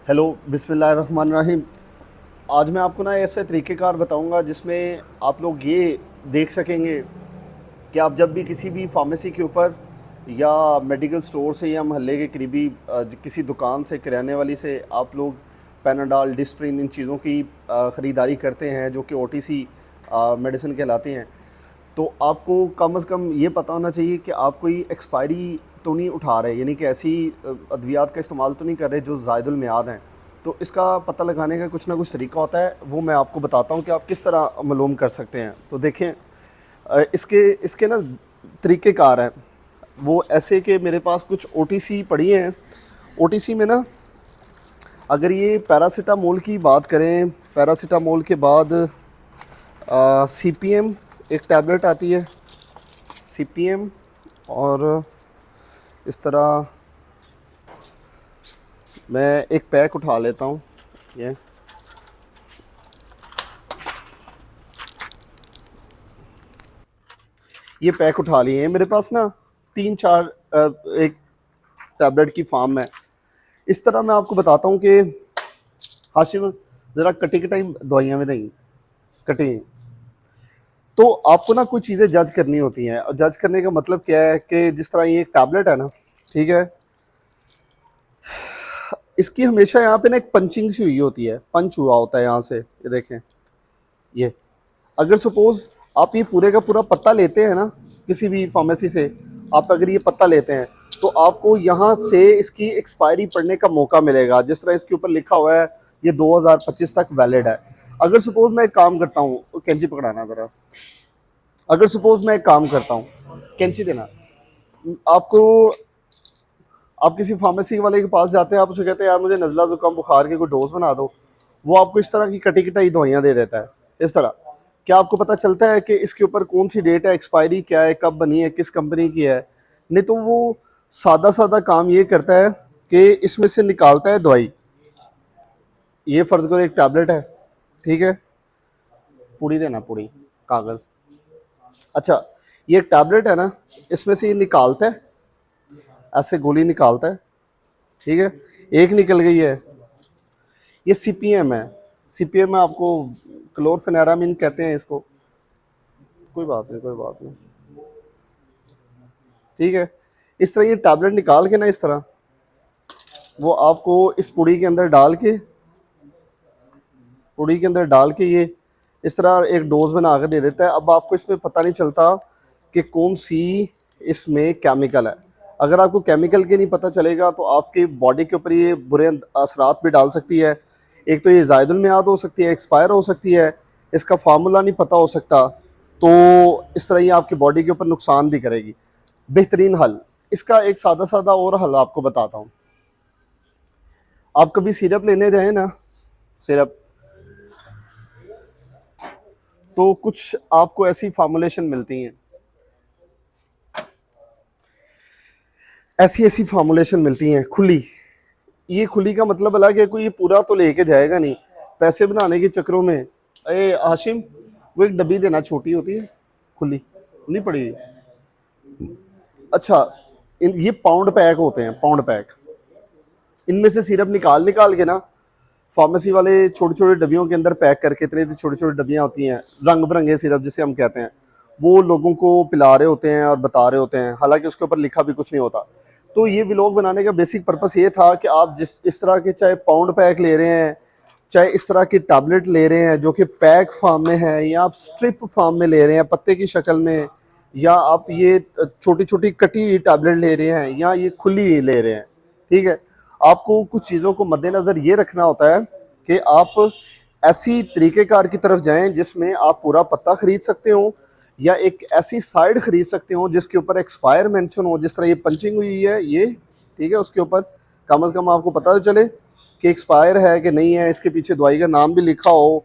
Hello बिस्मिल्लाहिर्रहमानिर्रहीम। आज मैं आपको ना ऐसे तरीक़ेकार बताऊंगा जिसमें आप लोग ये देख सकेंगे कि आप जब भी किसी भी फार्मेसी के ऊपर या मेडिकल स्टोर से या महल्ले के करीबी किसी दुकान से किराने वाली से आप लोग पैनाडॉल डिस्प्रिन इन चीज़ों की ख़रीदारी करते हैं जो कि ओटीसी मेडिसिन कहलाते हैं, तो आपको कम से कम ये पता होना चाहिए कि आप कोई एक्सपायरी तो नहीं उठा रहे, यानी कि ऐसी अद्वियात का इस्तेमाल तो नहीं कर रहे जो ज़ायदुल मियाद हैं। तो इसका पता लगाने का कुछ ना कुछ तरीका होता है, वो मैं आपको बताता हूँ कि आप किस तरह मालूम कर सकते हैं। तो देखें, इसके इसके ना तरीक़ेकार हैं वो ऐसे कि मेरे पास कुछ ओटीसी पड़ी हैं। ओटीसी में ना अगर ये पैरासीटामोल की बात करें, पैरासीटामोल के बाद सीपीएम एक टैबलेट आती है, सीपीएम, और इस तरह मैं एक पैक उठा लेता हूँ। ये पैक उठा लिए हैं मेरे पास ना, 3-4 एक टैबलेट की फार्म है। इस तरह मैं आपको बताता हूँ कि हाशिम ज़रा कटी कटाई दवाइयाँ में देंगी कटी। तो आपको ना कुछ चीज़ें जज करनी होती हैं, और जज करने का मतलब क्या है कि जिस तरह ये एक टैबलेट है ना, ठीक है, इसकी हमेशा यहाँ पे ना एक पंचिंग सी हुई होती है, पंच हुआ होता है यहाँ से, ये देखें। ये अगर सपोज़ आप ये पूरे का पूरा पत्ता लेते हैं ना किसी भी फार्मेसी से, आप अगर ये पत्ता लेते हैं तो आपको यहाँ से इसकी एक्सपायरी पड़ने का मौका मिलेगा। जिस तरह इसके ऊपर लिखा हुआ है ये 2025 तक वैलिड है। अगर सपोज़ मैं एक काम करता हूँ, कैंची पकड़ाना ज़रा, अगर सपोज़ मैं एक काम करता हूँ, कैंची देना आपको, आप किसी फार्मेसी वाले के पास जाते हैं, आप उसे कहते हैं यार मुझे नज़ला ज़ुकाम बुखार के कोई डोज बना दो, वो आपको इस तरह की कटी कटाई दवाइयाँ दे देता है। इस तरह क्या आपको पता चलता है कि इसके ऊपर कौन सी डेट है, एक्सपायरी क्या है, कब बनी है, किस कंपनी की है? नहीं तो वो सादा सादा काम ये करता है कि इसमें से निकालता है दवाई। ये फ़र्ज़ करो एक टैबलेट है, ठीक है, पूड़ी देना, पूड़ी कागज़, अच्छा ये एक टैबलेट है ना, इसमें से ये निकालता है, ऐसे गोली निकालता है, ठीक है, एक निकल गई है, ये सीपीएम है। सीपीएम में आपको क्लोरफेनेरामिन कहते हैं इसको, कोई बात नहीं, कोई बात नहीं, ठीक है। इस तरह ये टैबलेट निकाल के ना, इस तरह वो आपको इस पुड़ी के अंदर डाल के, पुड़ी के अंदर डाल के ये इस तरह एक डोज बना कर दे देता है। अब आपको इसमें पता नहीं चलता कि कौन सी इसमें केमिकल है। अगर आपको केमिकल के नहीं पता चलेगा तो आपकी बॉडी के ऊपर ये बुरे असरात भी डाल सकती है। एक तो ये ज़ायदुल मियाद हो सकती है, एक्सपायर हो सकती है, इसका फार्मूला नहीं पता हो सकता, तो इस तरह ये आपकी बॉडी के ऊपर नुकसान भी करेगी। बेहतरीन हल, इसका एक सादा सादा और हल आपको बताता हूँ। आप कभी सिरप लेने जाए ना, सिरप, तो कुछ आपको ऐसी फार्मूलेशन मिलती हैं, ऐसी ऐसी फार्मूलेशन मिलती हैं खुली। ये खुली का मतलब अलग है, कोई ये पूरा तो लेके जाएगा नहीं पैसे बनाने के चक्करों में। अरे हाशिम, वो एक डब्बी देना, छोटी होती है, खुली नहीं पड़ी। अच्छा, ये पाउंड पैक होते हैं, पाउंड पैक। इनमें से सिरप निकाल निकाल के ना फार्मेसी वाले छोटे छोटे डब्बियों के अंदर पैक करके, इतनी छोटी छोटी डब्बियाँ होती हैं, रंग बिरंगे सिरप जिसे हम कहते हैं, वो लोगों को पिला रहे होते हैं और बता रहे होते हैं, हालांकि उसके ऊपर लिखा भी कुछ नहीं होता। तो ये व्लॉग बनाने का बेसिक पर्पस ये था कि आप जिस इस तरह के चाहे पाउंड पैक ले रहे हैं, चाहे इस तरह की टैबलेट ले रहे हैं जो कि पैक फार्म में है, या आप स्ट्रिप फार्म में ले रहे हैं पत्ते की शक्ल में, या आप ये छोटी छोटी कटी हुई टैबलेट ले रहे हैं, या ये खुली ले रहे हैं, ठीक है, आपको कुछ चीज़ों को मद्देनज़र ये रखना होता है कि आप ऐसी तरीक़ेकार की तरफ जाएं जिसमें आप पूरा पत्ता ख़रीद सकते हो, या एक ऐसी साइड ख़रीद सकते हो जिसके ऊपर एक्सपायर मेंशन हो, जिस तरह ये पंचिंग हुई है ये, ठीक है, उसके ऊपर कम से कम आपको पता तो चले कि एक्सपायर है कि नहीं है, इसके पीछे दवाई का नाम भी लिखा हो।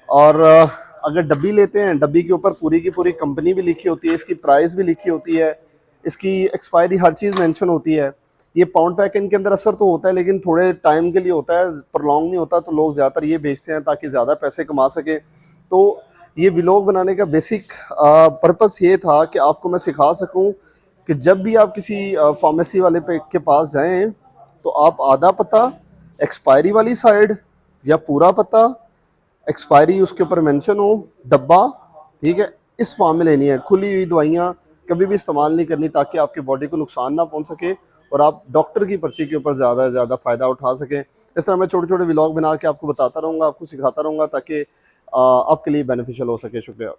और अगर डब्बी लेते हैं, डब्बी के ऊपर पूरी की पूरी कंपनी भी लिखी होती है, इसकी प्राइस भी लिखी होती है, इसकी एक्सपायरी हर चीज़ मेंशन होती है। ये पाउंड पैक इनके अंदर असर तो होता है लेकिन थोड़े टाइम के लिए होता है, प्रलॉन्ग नहीं होता, तो लोग ज़्यादातर ये बेचते हैं ताकि ज़्यादा पैसे कमा सकें। तो ये व्लॉग बनाने का बेसिक पर्पस ये था कि आपको मैं सिखा सकूं कि जब भी आप किसी फार्मेसी वाले के पास जाएं तो आप आधा पता एक्सपायरी वाली साइड या पूरा पत्ता, एक्सपायरी उसके ऊपर मेंशन हो, डब्बा, ठीक है, इस फॉर्म में लेनी है। खुली हुई दवाइयाँ कभी भी इस्तेमाल नहीं करनी ताकि आपकी बॉडी को नुकसान ना पहुंच सके और आप डॉक्टर की पर्ची के ऊपर ज़्यादा से ज़्यादा फ़ायदा उठा सकें। इस तरह मैं छोटे छोटे व्लॉग बना के आपको बताता रहूँगा, आपको सिखाता रहूँगा ताकि आपके लिए बेनिफिशियल हो सके। शुक्रिया।